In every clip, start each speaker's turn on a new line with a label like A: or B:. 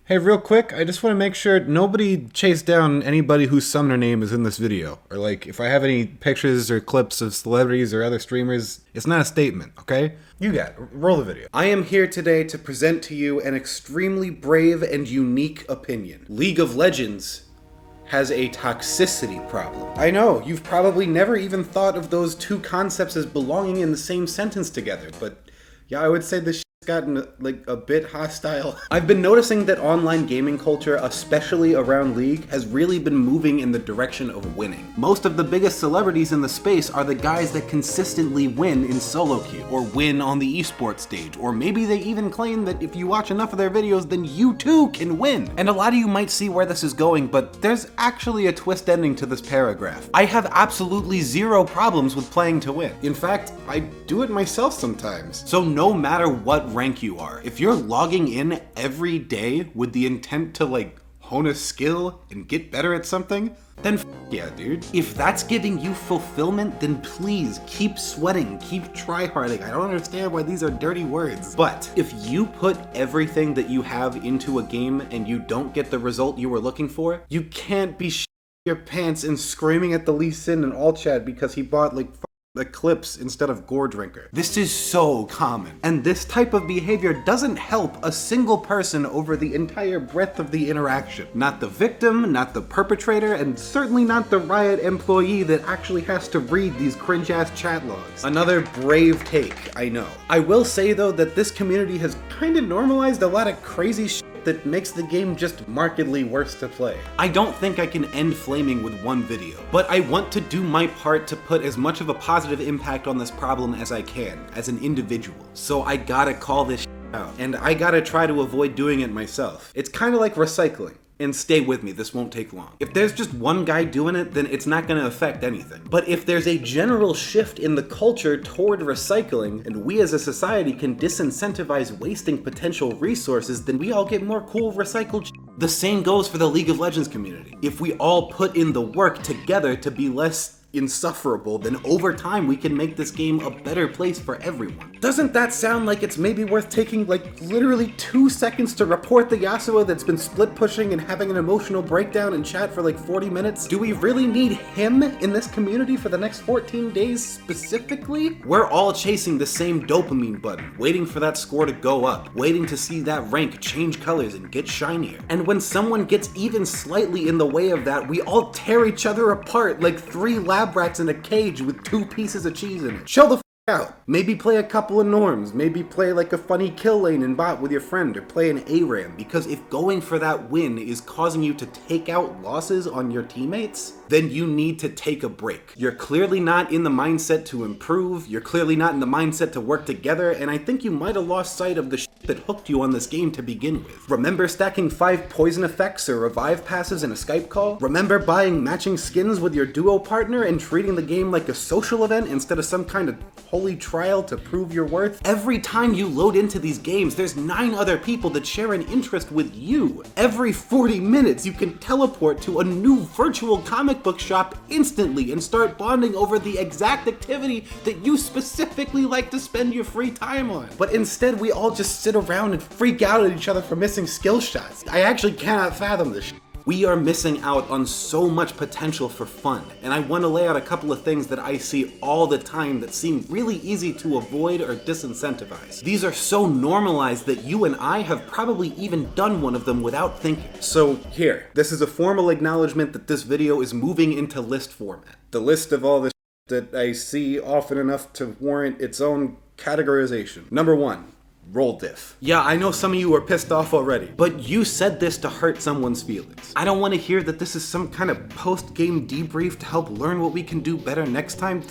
A: Hey, real quick, I just want to make sure nobody chased down anybody whose summoner name is in this video. Or, like, if I have any pictures or clips of celebrities or other streamers, it's not a statement, okay? You got it. Roll the video. I am here today to present to you an extremely brave and unique opinion. League of Legends has a toxicity problem. I know, you've probably never even thought of those two concepts as belonging in the same sentence together, but yeah, I would say this gotten like a bit hostile. I've been noticing that online gaming culture, especially around League, has really been moving in the direction of winning. Most of the biggest celebrities in the space are the guys that consistently win in solo queue, or win on the esports stage, or maybe they even claim that if you watch enough of their videos, then you too can win. And a lot of you might see where this is going, but there's actually a twist ending to this paragraph. I have absolutely zero problems with playing to win. In fact, I do it myself sometimes. So no matter what rank you are, if you're logging in every day with the intent to like hone a skill and get better at something, then yeah, dude. If that's giving you fulfillment, then please keep sweating, keep tryharding. I don't understand why these are dirty words. But if you put everything that you have into a game and you don't get the result you were looking for, you can't be your pants and screaming at the Lee Sin in all chat because he bought like Eclipse instead of Gore Drinker. This is so common, and this type of behavior doesn't help a single person over the entire breadth of the interaction. Not the victim, not the perpetrator, and certainly not the Riot employee that actually has to read these cringe-ass chat logs. Another brave take, I know. I will say though that this community has kind of normalized a lot of crazy shit that makes the game just markedly worse to play. I don't think I can end flaming with one video, but I want to do my part to put as much of a positive impact on this problem as I can, as an individual. So I gotta call this out, and I gotta try to avoid doing it myself. It's kind of like recycling. And stay with me, this won't take long. If there's just one guy doing it, then it's not gonna affect anything. But if there's a general shift in the culture toward recycling, and we as a society can disincentivize wasting potential resources, then we all get more cool recycled shit. The same goes for the League of Legends community. If we all put in the work together to be less insufferable, then over time we can make this game a better place for everyone. Doesn't that sound like it's maybe worth taking like literally 2 seconds to report the Yasuo that's been split pushing and having an emotional breakdown in chat for like 40 minutes? Do we really need him in this community for the next 14 days specifically? We're all chasing the same dopamine button, waiting for that score to go up, waiting to see that rank change colors and get shinier. And when someone gets even slightly in the way of that, we all tear each other apart like 3 lab rats in a cage with 2 pieces of cheese in it. Chill the out. Maybe play a couple of norms, maybe play like a funny kill lane in bot with your friend, or play an ARAM, because if going for that win is causing you to take out losses on your teammates, then you need to take a break. You're clearly not in the mindset to improve, you're clearly not in the mindset to work together, and I think you might have lost sight of the shit that hooked you on this game to begin with. Remember stacking 5 poison effects or revive passes in a Skype call? Remember buying matching skins with your duo partner and treating the game like a social event instead of some kind of holy trial to prove your worth? Every time you load into these games, there's 9 other people that share an interest with you. Every 40 minutes, you can teleport to a new virtual comic book shop instantly and start bonding over the exact activity that you specifically like to spend your free time on. But instead, we all just sit around and freak out at each other for missing skill shots. I actually cannot fathom this shit. We are missing out on so much potential for fun, and I want to lay out a couple of things that I see all the time that seem really easy to avoid or disincentivize. These are so normalized that you and I have probably even done one of them without thinking. So here, this is a formal acknowledgement that this video is moving into list format. The list of all the that I see often enough to warrant its own categorization. Number 1. Roll diff. Yeah, I know some of you are pissed off already, but you said this to hurt someone's feelings. I don't want to hear that this is some kind of post-game debrief to help learn what we can do better next time.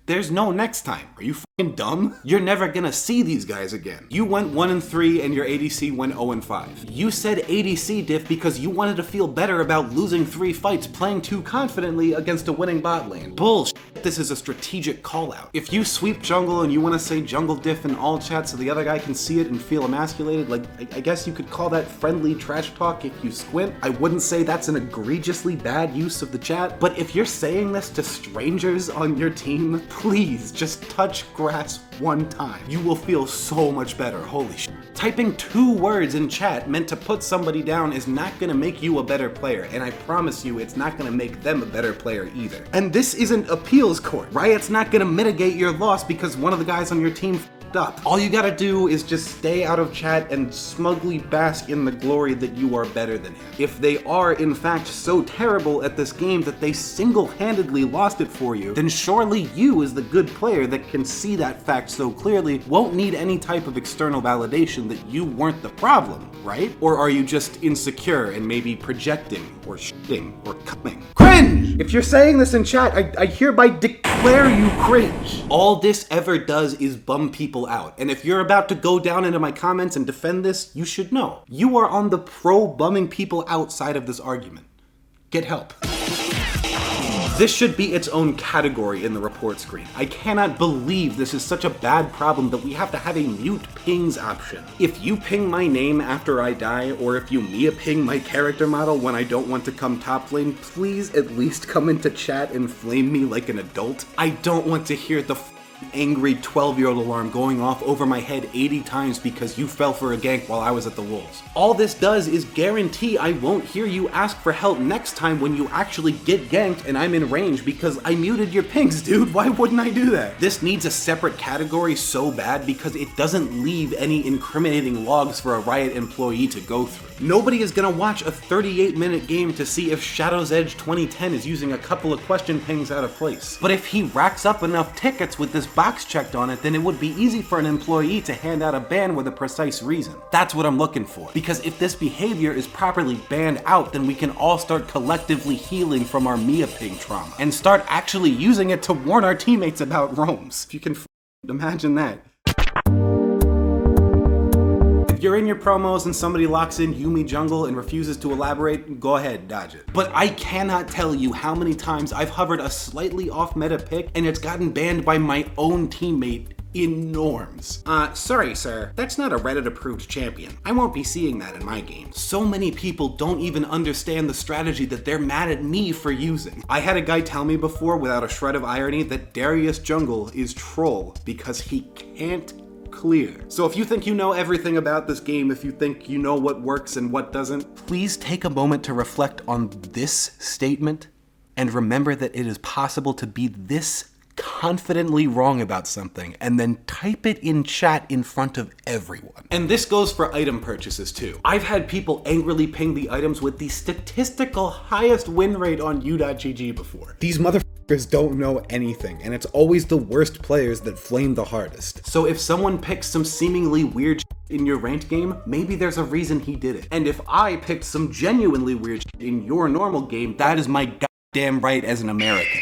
A: There's no next time. Are you fucking dumb? You're never gonna see these guys again. You went 1-3 and your ADC went 0-5. You said ADC diff because you wanted to feel better about losing 3 fights playing too confidently against a winning bot lane. Bullshit. This is a strategic call out. If you sweep jungle and you want to say jungle diff in all chat so the other guy can see it and feel emasculated, like I guess you could call that friendly trash talk if you squint. I wouldn't say that's an egregiously bad use of the chat, but if you're saying this to strangers on your team, please just touch grass one time. You will feel so much better. Holy shit. Typing 2 words in chat meant to put somebody down is not gonna make you a better player, and I promise you it's not gonna make them a better player either. And this isn't appeals court. Riot's not gonna mitigate your loss because one of the guys on your team f***ed up. All you gotta do is just stay out of chat and smugly bask in the glory that you are better than him. If they are in fact so terrible at this game that they single-handedly lost it for you, then surely you as the good player that can see that fact so clearly won't need any type of external validation that you weren't the problem, right? Or are you just insecure and maybe projecting or shitting or coming? Cringe! If you're saying this in chat, I hereby declare you cringe. All this ever does is bum people out, and if you're about to go down into my comments and defend this, you should know. You are on the pro-bumming people out side of this argument. Get help. This should be its own category in the report screen. I cannot believe this is such a bad problem that we have to have a mute pings option. If you ping my name after I die, or if you Mia ping my character model when I don't want to come top lane, please at least come into chat and flame me like an adult. I don't want to hear the angry 12-year-old alarm going off over my head 80 times because you fell for a gank while I was at the Wolves. All this does is guarantee I won't hear you ask for help next time when you actually get ganked and I'm in range because I muted your pings, dude. Why wouldn't I do that? This needs a separate category so bad because it doesn't leave any incriminating logs for a Riot employee to go through. Nobody is gonna watch a 38-minute game to see if Shadow's Edge 2010 is using a couple of question pings out of place. But if he racks up enough tickets with this box checked on it, then it would be easy for an employee to hand out a ban with a precise reason. That's what I'm looking for. Because if this behavior is properly banned out, then we can all start collectively healing from our Mia ping trauma and start actually using it to warn our teammates about roams. If you can imagine that. You're in your promos and somebody locks in Yuumi jungle and refuses to elaborate, go ahead, dodge it. But I cannot tell you how many times I've hovered a slightly off meta pick and it's gotten banned by my own teammate in norms. Sorry sir, that's not a Reddit approved champion. I won't be seeing that in my game. So many people don't even understand the strategy that they're mad at me for using. I had a guy tell me before without a shred of irony that Darius jungle is troll because he can't clear. So if you think you know everything about this game, if you think you know what works and what doesn't, please take a moment to reflect on this statement and remember that it is possible to be this confidently wrong about something and then type it in chat in front of everyone. And this goes for item purchases too. I've had people angrily ping the items with the statistical highest win rate on U.GG before. These motherfuckers don't know anything, and it's always the worst players that flame the hardest. So if someone picks some seemingly weird shit in your ranked game, maybe there's a reason he did it. And if I picked some genuinely weird shit in your normal game, that is my goddamn right as an American.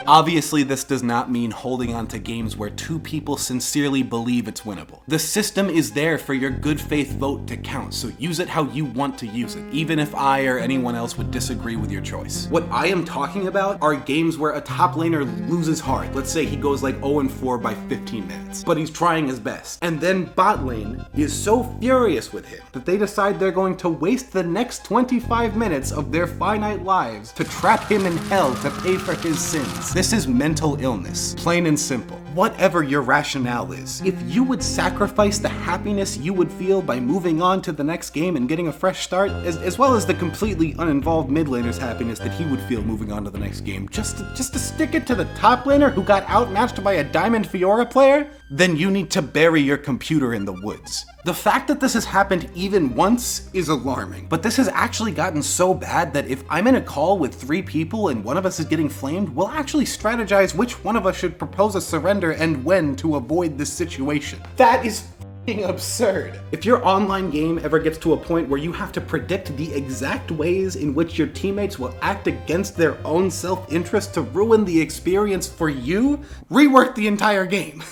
A: Obviously, this does not mean holding on to games where 2 people sincerely believe it's winnable. The system is there for your good faith vote to count, so use it how you want to use it, even if I or anyone else would disagree with your choice. What I am talking about are games where a top laner loses hard. Let's say he goes like 0-4 by 15 minutes, but he's trying his best. And then bot lane is so furious with him that they decide they're going to waste the next 25 minutes of their finite lives to trap him in hell to pay for his sins. This is mental illness, plain and simple. Whatever your rationale is, if you would sacrifice the happiness you would feel by moving on to the next game and getting a fresh start, as well as the completely uninvolved mid laner's happiness that he would feel moving on to the next game, just to stick it to the top laner who got outmatched by a Diamond Fiora player, then you need to bury your computer in the woods. The fact that this has happened even once is alarming, but this has actually gotten so bad that if I'm in a call with 3 people and one of us is getting flamed, we'll actually strategize which one of us should propose a surrender and when to avoid this situation. That is absurd. If your online game ever gets to a point where you have to predict the exact ways in which your teammates will act against their own self-interest to ruin the experience for you, rework the entire game.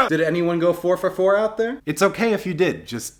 A: Did anyone go 4 for 4 out there? It's okay if you did, just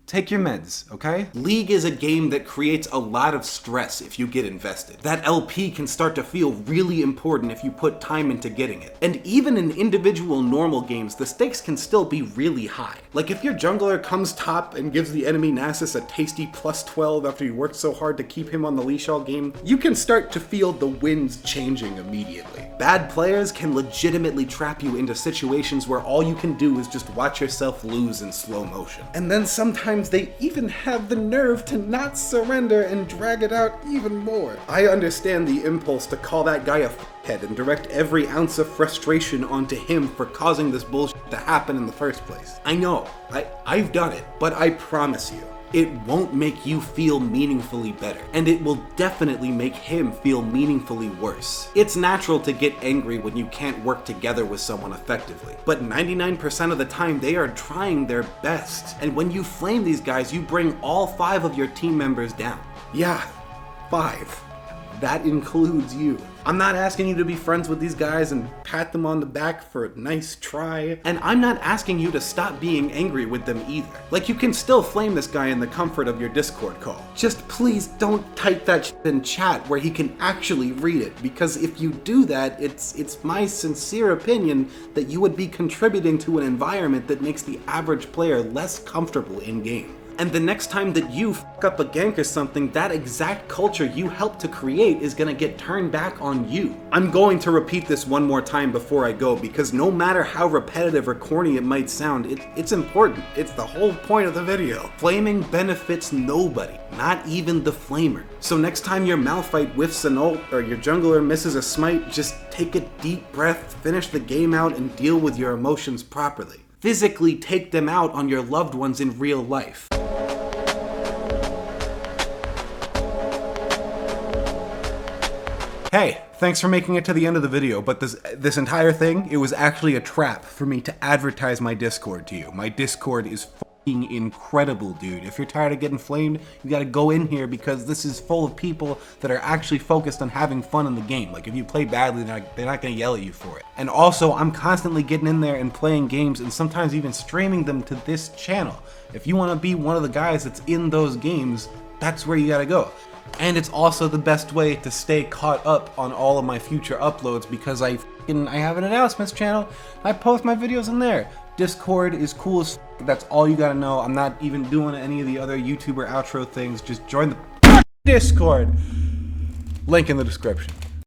A: take your meds, okay? League is a game that creates a lot of stress if you get invested. That LP can start to feel really important if you put time into getting it. And even in individual normal games, the stakes can still be really high. Like if your jungler comes top and gives the enemy Nasus a tasty +12 after you worked so hard to keep him on the leash all game, you can start to feel the winds changing immediately. Bad players can legitimately trap you into situations where all you can do is just watch yourself lose in slow motion. And then sometimes they even have the nerve to not surrender and drag it out even more. I understand the impulse to call that guy a head and direct every ounce of frustration onto him for causing this bullshit to happen in the first place. I know, I've done it, but I promise you, it won't make you feel meaningfully better, and it will definitely make him feel meaningfully worse. It's natural to get angry when you can't work together with someone effectively, but 99% of the time they are trying their best, and when you flame these guys, you bring all 5 of your team members down. Yeah, 5. That includes you. I'm not asking you to be friends with these guys and pat them on the back for a nice try. And I'm not asking you to stop being angry with them either. Like, you can still flame this guy in the comfort of your Discord call. Just please don't type that shit in chat where he can actually read it, because if you do that, it's my sincere opinion that you would be contributing to an environment that makes the average player less comfortable in game. And the next time that you fuck up a gank or something, that exact culture you helped to create is gonna get turned back on you. I'm going to repeat this one more time before I go, because no matter how repetitive or corny it might sound, it's important. It's the whole point of the video. Flaming benefits nobody, not even the flamer. So next time your Malphite whiffs an ult or your jungler misses a smite, just take a deep breath, finish the game out, and deal with your emotions properly. Physically take them out on your loved ones in real life. Hey, thanks for making it to the end of the video, but this entire thing, it was actually a trap for me to advertise my Discord to you. My Discord is fucking incredible, dude. If you're tired of getting flamed, you gotta go in here, because this is full of people that are actually focused on having fun in the game. Like, if you play badly, they're not gonna yell at you for it. And also, I'm constantly getting in there and playing games and sometimes even streaming them to this channel. If you wanna be one of the guys that's in those games, that's where you gotta go. And it's also the best way to stay caught up on all of my future uploads, because I have an announcements channel. I post my videos in there. Discord is cool as f. That's all you gotta know. I'm not even doing any of the other YouTuber outro things. Just join the Discord. Link in the description.